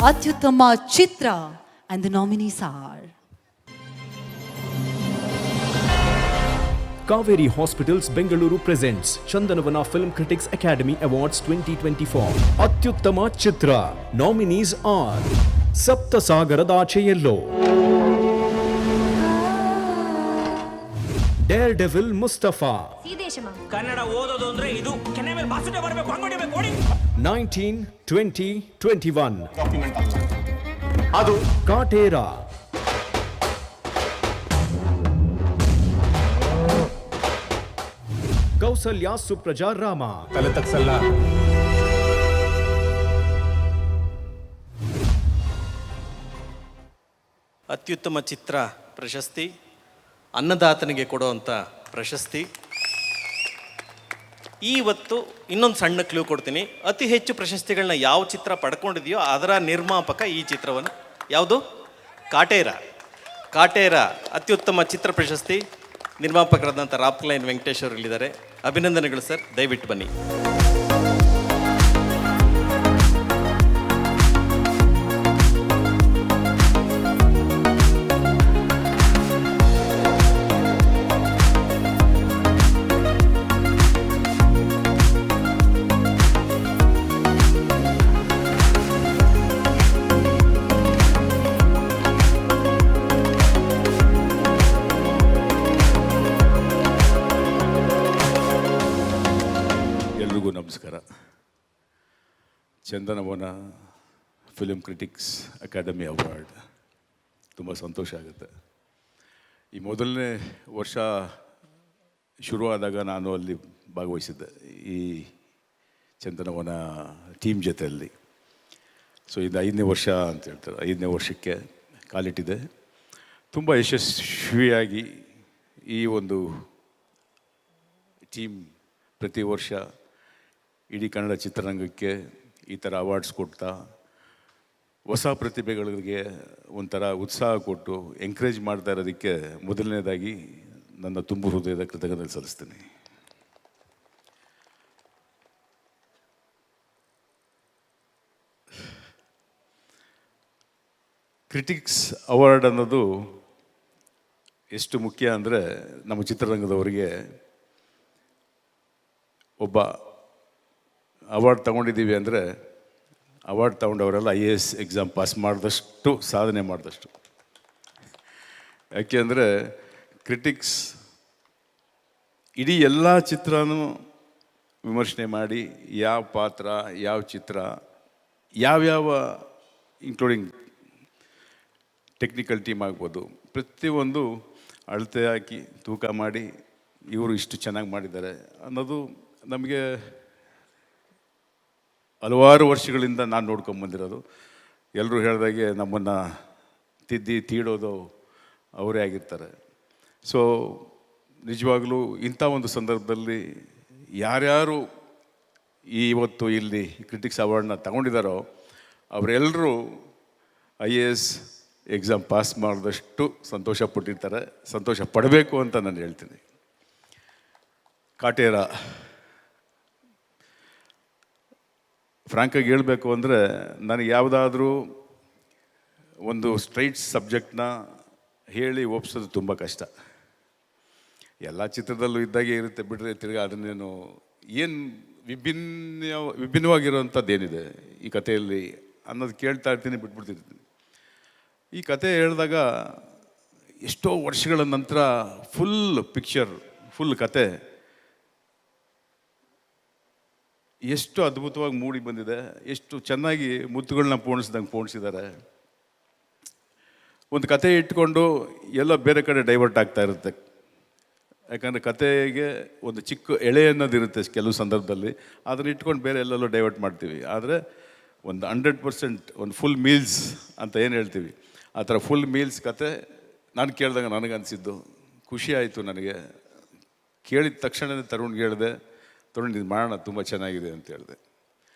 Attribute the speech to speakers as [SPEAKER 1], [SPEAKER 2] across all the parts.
[SPEAKER 1] ಅತ್ಯುತ್ತಮ ಚಿತ್ರ and the nominees are
[SPEAKER 2] Kaveri Hospitals Bengaluru presents Chandanavana Film Critics Academy Awards 2024. Atyuttama Chitra. Nominees are Saptasagaradaacheyello, Daredevil Mustafa,
[SPEAKER 3] Kannada ಓದೋದು ಅಂದ್ರೆ ಇದು ಕೆನ್ನೆ ಮೇಲೆ ಬಾಸುಡೆ ಬರಬೇಕು ಅಂಗಡಿ ಮೇಲೆ ಕೋಡಿ
[SPEAKER 2] 19-20-21.
[SPEAKER 4] ಡಾಕ್ಯುಮೆಂಟ್ ಅಲ್ಲ ಅದು
[SPEAKER 2] Katera, Kausalya Supraja Rama,
[SPEAKER 4] ತಲೆ ತಗ್ಸಲ್ಲ.
[SPEAKER 5] ಅತ್ಯುತ್ತಮ ಚಿತ್ರ ಪ್ರಶಸ್ತಿ, ಅನ್ನದಾತನಿಗೆ ಕೊಡುವಂಥ ಪ್ರಶಸ್ತಿ. ಇವತ್ತು ಇನ್ನೊಂದು ಸಣ್ಣ ಕ್ಲೂ ಕೊಡ್ತೀನಿ. ಅತಿ ಹೆಚ್ಚು ಪ್ರಶಸ್ತಿಗಳನ್ನ ಯಾವ ಚಿತ್ರ ಪಡ್ಕೊಂಡಿದೆಯೋ ಅದರ ನಿರ್ಮಾಪಕ ಈ ಚಿತ್ರವನ್ನು. ಯಾವುದು? ಕಾಟೇರ ಅತ್ಯುತ್ತಮ ಚಿತ್ರ ಪ್ರಶಸ್ತಿ ನಿರ್ಮಾಪಕರಾದಂಥ ರಾಪ್ಲೈನ್ ವೆಂಕಟೇಶ್ ಅವರು ಇಲ್ಲಿದ್ದಾರೆ. ಅಭಿನಂದನೆಗಳು ಸರ್, ದಯವಿಟ್ಟು ಬನ್ನಿ.
[SPEAKER 6] ಎಲ್ರಿಗೂ ನಮಸ್ಕಾರ. Chandanavana film critics academy award ತುಂಬ ಸಂತೋಷ ಆಗುತ್ತೆ. ಈ ಮೊದಲನೇ ವರ್ಷ ಶುರುವಾದಾಗ ನಾನು ಅಲ್ಲಿ ಭಾಗವಹಿಸಿದ್ದೆ ಈ ಚಂದನವನ ಟೀಮ್ ಜೊತೆಯಲ್ಲಿ. ಸೊ ಇದು 5ನೇ ವರ್ಷ ಅಂತ ಹೇಳ್ತಾರೆ. 5ನೇ ವರ್ಷಕ್ಕೆ ಕಾಲಿಟ್ಟಿದೆ. ತುಂಬ ಯಶಸ್ವಿಯಾಗಿ ಈ ಒಂದು ಟೀಮ್ ಪ್ರತಿ ವರ್ಷ ಇಡೀ ಕನ್ನಡ ಚಿತ್ರರಂಗಕ್ಕೆ ಈ ಥರ ಅವಾರ್ಡ್ಸ್ ಕೊಡ್ತಾ ಹೊಸ ಪ್ರತಿಭೆಗಳಿಗೆ ಒಂಥರ ಉತ್ಸಾಹ ಕೊಟ್ಟು ಎಂಕರೇಜ್ ಮಾಡ್ತಾ ಇರೋದಕ್ಕೆ ಮೊದಲನೇದಾಗಿ ನನ್ನ ತುಂಬ ಹೃದಯದ ಕೃತಜ್ಞತೆ ಸಲ್ಲಿಸ್ತೀನಿ. ಕ್ರಿಟಿಕ್ಸ್ ಅವಾರ್ಡ್ ಅನ್ನೋದು ಎಷ್ಟು ಮುಖ್ಯ ಅಂದರೆ ನಮ್ಮ ಚಿತ್ರರಂಗದವರಿಗೆ ಒಬ್ಬ ಅವಾರ್ಡ್ ತಗೊಂಡಿದ್ದೀವಿ ಅಂದರೆ ಅವಾರ್ಡ್ ತಗೊಂಡವರೆಲ್ಲ IAS ಎಕ್ಸಾಮ್ ಪಾಸ್ ಮಾಡಿದಷ್ಟು ಸಾಧನೆ ಮಾಡಿದಷ್ಟು. ಯಾಕೆ ಅಂದರೆ ಕ್ರಿಟಿಕ್ಸ್ ಇಡೀ ಎಲ್ಲ ಚಿತ್ರನೂ ವಿಮರ್ಶನೆ ಮಾಡಿ ಯಾವ ಪಾತ್ರ, ಯಾವ ಚಿತ್ರ, ಯಾವ್ಯಾವ ಇನ್ಕ್ಲೂಡಿಂಗ್ ಟೆಕ್ನಿಕಲ್ ಟೀಮ್ ಆಗ್ಬೋದು, ಪ್ರತಿಯೊಂದು ಅಳತೆ ಹಾಕಿ ತೂಕ ಮಾಡಿ ಇವರು ಇಷ್ಟು ಚೆನ್ನಾಗಿ ಮಾಡಿದ್ದಾರೆ ಅನ್ನೋದು ನಮಗೆ ಹಲವಾರು ವರ್ಷಗಳಿಂದ ನಾನು ನೋಡ್ಕೊಂಬಂದಿರೋದು. ಎಲ್ಲರೂ ಹೇಳಿದಾಗೆ ನಮ್ಮನ್ನು ತೀಡೋದು ಅವರೇ ಆಗಿರ್ತಾರೆ. ಸೊ ನಿಜವಾಗಲೂ ಇಂಥ ಒಂದು ಸಂದರ್ಭದಲ್ಲಿ ಯಾರ್ಯಾರು ಇವತ್ತು ಇಲ್ಲಿ ಕ್ರಿಟಿಕ್ಸ್ ಅವಾರ್ಡ್ನ ತಗೊಂಡಿದ್ದಾರೋ ಅವರೆಲ್ಲರೂ IAS ಎಕ್ಸಾಮ್ ಪಾಸ್ ಮಾಡಿದಷ್ಟು ಸಂತೋಷ ಪಟ್ಟಿರ್ತಾರೆ. ಸಂತೋಷ ಪಡಬೇಕು ಅಂತ ನಾನು ಹೇಳ್ತೀನಿ. ಕಾಟೇರ ಫ್ರಾಂಕಾಗಿ ಹೇಳಬೇಕು ಅಂದರೆ ನನಗೆ ಯಾವುದಾದ್ರೂ ಒಂದು ಸ್ಟ್ರೈಟ್ ಸಬ್ಜೆಕ್ಟ್ನ ಹೇಳಿ ಒಪ್ಸೋದು ತುಂಬ ಕಷ್ಟ. ಎಲ್ಲ ಚಿತ್ರದಲ್ಲೂ ಇದ್ದಾಗೆ ಇರುತ್ತೆ ಬಿಟ್ಟರೆ ತಿರ್ಗಿ ಅದನ್ನೇನು ಏನು ವಿಭಿನ್ನವಾಗಿರೋಂಥದ್ದೇನಿದೆ ಈ ಕಥೆಯಲ್ಲಿ ಅನ್ನೋದು ಕೇಳ್ತಾ ಇರ್ತೀನಿ, ಬಿಟ್ಬಿಡ್ತಿರ್ತೀನಿ. ಈ ಕತೆ ಹೇಳಿದಾಗ ಎಷ್ಟೋ ವರ್ಷಗಳ ನಂತರ ಫುಲ್ ಕತೆ ಎಷ್ಟು ಅದ್ಭುತವಾಗಿ ಮೂಡಿ ಬಂದಿದೆ. ಎಷ್ಟು ಚೆನ್ನಾಗಿ ಮುತ್ತುಗಳನ್ನ ಪೋಣಿಸಿದ್ದಾರೆ. ಒಂದು ಕತೆ ಇಟ್ಕೊಂಡು ಎಲ್ಲ ಬೇರೆ ಕಡೆ ಡೈವರ್ಟ್ ಆಗ್ತಾ ಇರುತ್ತೆ. ಯಾಕಂದರೆ ಕತೆಗೆ ಒಂದು ಚಿಕ್ಕ ಎಳೆ ಅನ್ನೋದಿರುತ್ತೆ ಕೆಲವು ಸಂದರ್ಭದಲ್ಲಿ. ಅದನ್ನು ಇಟ್ಕೊಂಡು ಬೇರೆ ಎಲ್ಲೆಲ್ಲೋ ಡೈವರ್ಟ್ ಮಾಡ್ತೀವಿ. ಆದರೆ ಒಂದು 100% ಒಂದು ಫುಲ್ ಮೀಲ್ಸ್ ಅಂತ ಏನು ಹೇಳ್ತೀವಿ, ಆ ಥರ ಫುಲ್ ಮೀಲ್ಸ್ ಕತೆ ನಾನು ಕೇಳಿದಾಗ ನನಗನ್ಸಿದ್ದು ಖುಷಿ ಆಯಿತು. ನನಗೆ ಕೇಳಿದ ತಕ್ಷಣವೇ ತರುಣ್ಗೆ ಹೇಳಿದೆ, ತರುಣ್ ಇದು ಮಾಡೋಣ, ತುಂಬ ಚೆನ್ನಾಗಿದೆ ಅಂತ ಹೇಳಿದೆ.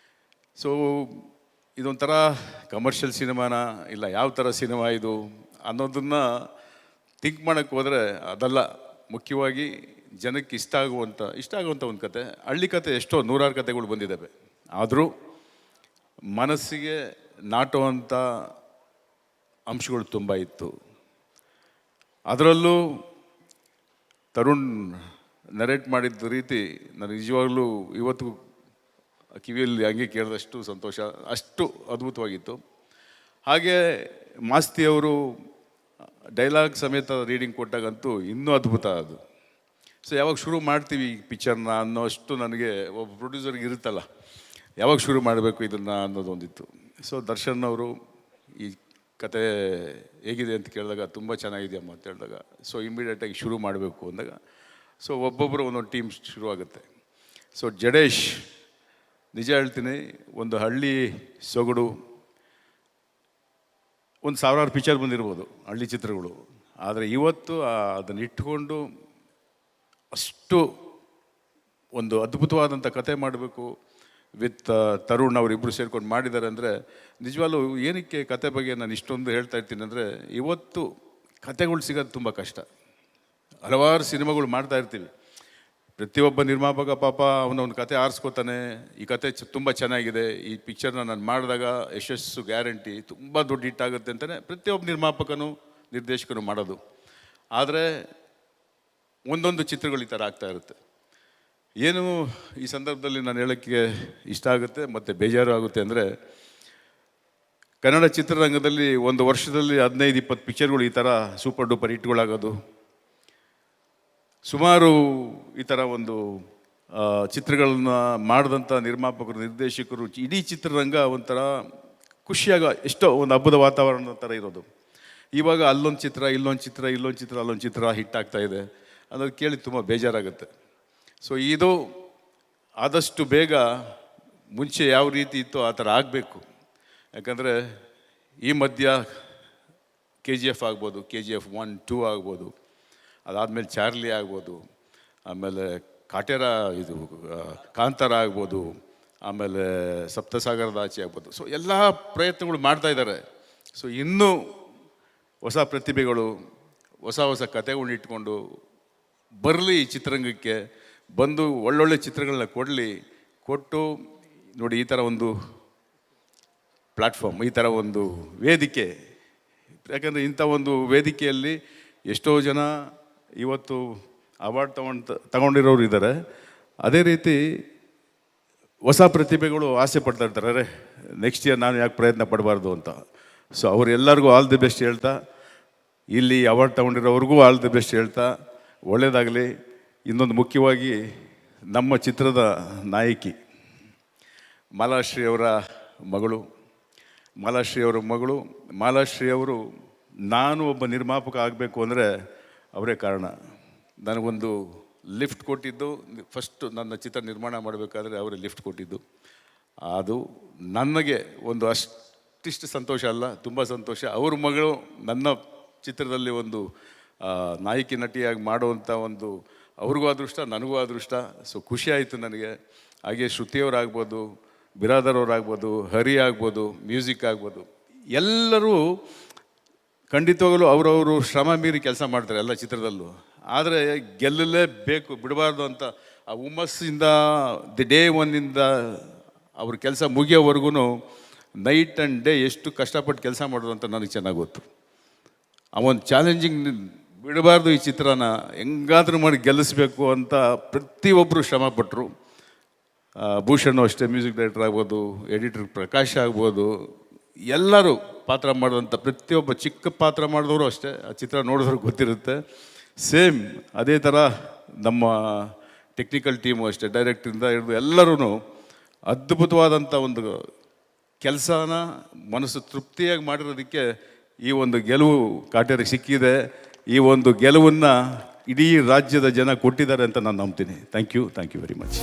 [SPEAKER 6] ಸೊ ಇದೊಂಥರ ಕಮರ್ಷಿಯಲ್ ಸಿನಿಮಾನ ಇಲ್ಲ ಯಾವ ಥರ ಸಿನಿಮಾ ಇದು ಅನ್ನೋದನ್ನು ಥಿಂಕ್ ಮಾಡೋಕ್ಕೆ ಹೋದರೆ ಅದಲ್ಲ. ಮುಖ್ಯವಾಗಿ ಜನಕ್ಕೆ ಇಷ್ಟ ಆಗುವಂಥ ಒಂದು ಕತೆ. ಹಳ್ಳಿ ಕತೆ ಎಷ್ಟೋ 100 ಕತೆಗಳು ಬಂದಿದ್ದಾವೆ. ಆದರೂ ಮನಸ್ಸಿಗೆ ನಾಟುವಂಥ ಅಂಶಗಳು ತುಂಬ ಇತ್ತು. ಅದರಲ್ಲೂ ತರುಣ್ ನರೇಟ್ ಮಾಡಿದ್ದ ರೀತಿ ನನಗೆ ನಿಜವಾಗ್ಲೂ ಇವತ್ತು ಕಿವಿಯಲ್ಲಿ ಹಂಗೆ ಕೇಳಿದಷ್ಟು ಸಂತೋಷ, ಅಷ್ಟು ಅದ್ಭುತವಾಗಿತ್ತು. ಹಾಗೆ ಮಾಸ್ತಿಯವರು ಡೈಲಾಗ್ ಸಮೇತ ರೀಡಿಂಗ್ ಕೊಟ್ಟಾಗಂತೂ ಇನ್ನೂ ಅದ್ಭುತ ಅದು. ಸೊ ಯಾವಾಗ ಶುರು ಮಾಡ್ತೀವಿ ಈ ಪಿಕ್ಚರ್ನ ಅನ್ನೋಷ್ಟು ನನಗೆ ಒಬ್ಬ ಪ್ರೊಡ್ಯೂಸರ್ಗೆ ಇರುತ್ತಲ್ಲ, ಯಾವಾಗ ಶುರು ಮಾಡಬೇಕು ಇದನ್ನು ಅನ್ನೋದೊಂದಿತ್ತು. ಸೊ ದರ್ಶನ್ ಅವರು ಈ ಕತೆ ಹೇಗಿದೆ ಅಂತ ಕೇಳಿದಾಗ ತುಂಬ ಚೆನ್ನಾಗಿದೆಯಮ್ಮ ಅಂತ ಹೇಳಿದಾಗ, ಸೊ ಇಮಿಡಿಯೇಟಾಗಿ ಶುರು ಮಾಡಬೇಕು ಅಂದಾಗ, ಸೊ ಒಬ್ಬೊಬ್ಬರು ಒಂದೊಂದು ಟೀಮ್ ಶುರುವಾಗುತ್ತೆ. ಸೊ ಜಡೇಶ್, ನಿಜ ಹೇಳ್ತೀನಿ, ಒಂದು ಹಳ್ಳಿ ಸೊಗಡು, ಒಂದು 1000 ಪಿಕ್ಚರ್ ಬಂದಿರ್ಬೋದು ಹಳ್ಳಿ ಚಿತ್ರಗಳು, ಆದರೆ ಇವತ್ತು ಅದನ್ನು ಇಟ್ಕೊಂಡು ಅಷ್ಟು ಒಂದು ಅದ್ಭುತವಾದಂಥ ಕತೆ ಮಾಡಬೇಕು ವಿತ್ ತರುಣ್ ಅವರಿಬ್ಬರು ಸೇರ್ಕೊಂಡು ಮಾಡಿದ್ದಾರೆ ಅಂದರೆ ನಿಜವಾಗ್ಲೂ ಏನಕ್ಕೆ ಕತೆ ಬಗ್ಗೆ ನಾನು ಇಷ್ಟೊಂದು ಹೇಳ್ತಾ ಇರ್ತೀನಿ ಅಂದರೆ, ಇವತ್ತು ಕತೆಗಳು ಸಿಗೋದು ತುಂಬ ಕಷ್ಟ. ಹಲವಾರು ಸಿನಿಮಾಗಳು ಮಾಡ್ತಾ ಇರ್ತೀವಿ, ಪ್ರತಿಯೊಬ್ಬ ನಿರ್ಮಾಪಕ ಪಾಪ ಅವನೊಂದು ಕತೆ ಆರಿಸ್ಕೋತಾನೆ, ಈ ಕತೆ ತುಂಬ ಚೆನ್ನಾಗಿದೆ, ಈ ಪಿಕ್ಚರ್ನ ನಾನು ಮಾಡಿದಾಗ ಯಶಸ್ಸು ಗ್ಯಾರಂಟಿ, ತುಂಬ ದೊಡ್ಡ ಹಿಟ್ಟಾಗುತ್ತೆ ಅಂತಲೇ ಪ್ರತಿಯೊಬ್ಬ ನಿರ್ಮಾಪಕನೂ ನಿರ್ದೇಶಕನು ಮಾಡೋದು. ಆದರೆ ಒಂದೊಂದು ಚಿತ್ರಗಳು ಈ ಥರ ಆಗ್ತಾ ಇರುತ್ತೆ. ಏನು ಈ ಸಂದರ್ಭದಲ್ಲಿ ನಾನು ಹೇಳೋಕ್ಕೆ ಇಷ್ಟ ಆಗುತ್ತೆ ಮತ್ತು ಬೇಜಾರು ಆಗುತ್ತೆ ಅಂದರೆ, ಕನ್ನಡ ಚಿತ್ರರಂಗದಲ್ಲಿ ಒಂದು ವರ್ಷದಲ್ಲಿ 15-20 ಪಿಕ್ಚರ್ಗಳು ಈ ಥರ ಸೂಪರ್ ಡೂಪರ್ ಹಿಟ್ಗಳಾಗೋದು, ಸುಮಾರು ಈ ಥರ ಒಂದು ಚಿತ್ರಗಳನ್ನ ಮಾಡಿದಂಥ ನಿರ್ಮಾಪಕರು, ನಿರ್ದೇಶಕರು, ಇಡೀ ಚಿತ್ರರಂಗ ಒಂಥರ ಖುಷಿಯಾಗ ಎಷ್ಟೋ ಒಂದು ಹಬ್ಬದ ವಾತಾವರಣದ ಥರ ಇರೋದು. ಇವಾಗ ಅಲ್ಲೊಂದು ಚಿತ್ರ, ಇಲ್ಲೊಂದು ಚಿತ್ರ, ಇಲ್ಲೊಂದು ಚಿತ್ರ, ಅಲ್ಲೊಂದು ಚಿತ್ರ ಹಿಟ್ಟಾಗ್ತಾ ಇದೆ ಅನ್ನೋದು ಕೇಳಿ ತುಂಬ ಬೇಜಾರಾಗುತ್ತೆ. ಸೊ ಇದು ಆದಷ್ಟು ಬೇಗ ಮುಂಚೆ ಯಾವ ರೀತಿ ಇತ್ತು ಆ ಥರ ಆಗಬೇಕು. ಯಾಕಂದರೆ ಈ ಮಧ್ಯ KGF ಆಗ್ಬೋದು, KGF 1, 2 ಆಗ್ಬೋದು, ಅದಾದಮೇಲೆ ಚಾರ್ಲಿ ಆಗ್ಬೋದು, ಆಮೇಲೆ ಕಾಟೇರ ಇದು ಕಾಂತಾರ ಆಗ್ಬೋದು, ಆಮೇಲೆ ಸಪ್ತಸಾಗರದ ಆಚೆ ಆಗ್ಬೋದು. ಸೊ ಎಲ್ಲ ಪ್ರಯತ್ನಗಳು ಮಾಡ್ತಾ ಇದ್ದಾರೆ. ಸೊ ಇನ್ನೂ ಹೊಸ ಪ್ರತಿಭೆಗಳು, ಹೊಸ ಹೊಸ ಕತೆಗಳನ್ನ ಇಟ್ಕೊಂಡು ಬರಲಿ ಈ ಚಿತ್ರರಂಗಕ್ಕೆ, ಬಂದು ಒಳ್ಳೊಳ್ಳೆ ಚಿತ್ರಗಳನ್ನ ಕೊಟ್ಟು ನೋಡಿ, ಈ ಥರ ಒಂದು ಪ್ಲ್ಯಾಟ್ಫಾರ್ಮ್, ಈ ಥರ ಒಂದು ವೇದಿಕೆ. ಯಾಕಂದರೆ ಇಂಥ ಒಂದು ವೇದಿಕೆಯಲ್ಲಿ ಎಷ್ಟೋ ಜನ ಇವತ್ತು ಅವಾರ್ಡ್ ತಗೊಂಡಿರೋರು ಇದ್ದಾರೆ. ಅದೇ ರೀತಿ ಹೊಸ ಪ್ರತಿಭೆಗಳು ಆಸೆ ಪಡ್ತಾ ಇರ್ತಾರೆ, ಅರೆ ನೆಕ್ಸ್ಟ್ ಇಯರ್ ನಾನು ಯಾಕೆ ಪ್ರಯತ್ನ ಪಡಬಾರ್ದು ಅಂತ. ಸೊ ಅವರೆಲ್ಲರಿಗೂ ಆಲ್ ದಿ ಬೆಸ್ಟ್ ಹೇಳ್ತಾ, ಇಲ್ಲಿ ಅವಾರ್ಡ್ ತಗೊಂಡಿರೋವ್ರಿಗೂ ಆಲ್ ದಿ ಬೆಸ್ಟ್ ಹೇಳ್ತಾ, ಒಳ್ಳೆಯದಾಗಲಿ. ಇನ್ನೊಂದು ಮುಖ್ಯವಾಗಿ ನಮ್ಮ ಚಿತ್ರದ ನಾಯಕಿ ಮಾಲಾಶ್ರೀ ಅವರ ಮಗಳು, ಮಾಲಾಶ್ರೀ ಅವರು ನಾನು ಒಬ್ಬ ನಿರ್ಮಾಪಕ ಆಗಬೇಕು ಅಂದರೆ ಅವರೇ ಕಾರಣ. ನನಗೊಂದು ಲಿಫ್ಟ್ ಕೊಟ್ಟಿದ್ದು, ಫಸ್ಟು ನನ್ನ ಚಿತ್ರ ನಿರ್ಮಾಣ ಮಾಡಬೇಕಾದ್ರೆ ಅವರೇ ಲಿಫ್ಟ್ ಕೊಟ್ಟಿದ್ದು. ಅದು ನನಗೆ ಒಂದು ಅಷ್ಟಿಷ್ಟು ಸಂತೋಷ ಅಲ್ಲ, ತುಂಬ ಸಂತೋಷ. ಅವ್ರ ಮಗಳು ನನ್ನ ಚಿತ್ರದಲ್ಲಿ ಒಂದು ನಾಯಕಿ ನಟಿಯಾಗಿ ಮಾಡುವಂಥ ಒಂದು ಅವ್ರಿಗೂ ಅದೃಷ್ಟ, ನನಗೂ ಅದೃಷ್ಟ. ಸೊ ಖುಷಿ ಆಯಿತು ನನಗೆ. ಹಾಗೆ ಶ್ರುತಿಯವರಾಗ್ಬೋದು, ಬಿರಾದರ್ ಅವರಾಗ್ಬೋದು, ಹರಿ ಆಗ್ಬೋದು, ಮ್ಯೂಸಿಕ್ ಆಗ್ಬೋದು, ಎಲ್ಲರೂ ಖಂಡಿತವಾಗಲೂ ಅವರವರು ಶ್ರಮ ಮೀರಿ ಕೆಲಸ ಮಾಡ್ತಾರೆ ಎಲ್ಲ ಚಿತ್ರದಲ್ಲೂ. ಆದರೆ ಗೆಲ್ಲಲೇಬೇಕು, ಬಿಡಬಾರ್ದು ಅಂತ ಆ ಹುಮ್ಮಸ್ಸಿಂದ ಡೇ ಒನ್ನಿಂದ ಅವ್ರ ಕೆಲಸ ಮುಗಿಯೋವರೆಗೂ ನೈಟ್ ಆ್ಯಂಡ್ ಡೇ ಎಷ್ಟು ಕಷ್ಟಪಟ್ಟು ಕೆಲಸ ಮಾಡೋದು ಅಂತ ನನಗೆ ಚೆನ್ನಾಗಿ ಗೊತ್ತು. ಆ ಒಂದು ಚಾಲೆಂಜಿಂಗ್ ಬಿಡಬಾರ್ದು, ಈ ಚಿತ್ರನ ಹೆಂಗಾದ್ರೂ ಮಾಡಿ ಗೆಲ್ಲಿಸ್ಬೇಕು ಅಂತ ಪ್ರತಿಯೊಬ್ಬರು ಶ್ರಮಪಟ್ಟರು. ಭೂಷಣ್ ಅಷ್ಟೇ, ಮ್ಯೂಸಿಕ್ ಡೈರೆಕ್ಟರ್ ಆಗ್ಬೋದು, ಎಡಿಟರ್ ಪ್ರಕಾಶ್ ಆಗ್ಬೋದು, ಎಲ್ಲರೂ ಪಾತ್ರ ಮಾಡಿದಂಥ ಪ್ರತಿಯೊಬ್ಬ ಚಿಕ್ಕ ಪಾತ್ರ ಮಾಡಿದವರು ಅಷ್ಟೇ, ಆ ಚಿತ್ರ ನೋಡಿದ್ರಿಗೆ ಗೊತ್ತಿರುತ್ತೆ. ಸೇಮ್ ಅದೇ ಥರ ನಮ್ಮ ಟೆಕ್ನಿಕಲ್ ಟೀಮು ಅಷ್ಟೇ, ಡೈರೆಕ್ಟ್ರಿಂದ ಹಿಡಿದು ಎಲ್ಲರೂ ಅದ್ಭುತವಾದಂಥ ಒಂದು ಕೆಲಸನ ಮನಸ್ಸು ತೃಪ್ತಿಯಾಗಿ ಮಾಡಿರೋದಕ್ಕೆ ಈ ಒಂದು ಗೆಲುವು ಕಾಟೇರಿಗೆ ಸಿಕ್ಕಿದೆ. ಈ ಒಂದು ಗೆಲುವನ್ನು ಇಡೀ ರಾಜ್ಯದ ಜನ ಕೊಟ್ಟಿದ್ದಾರೆ ಅಂತ ನಾನು ನಂಬ್ತೀನಿ. Thank you very much.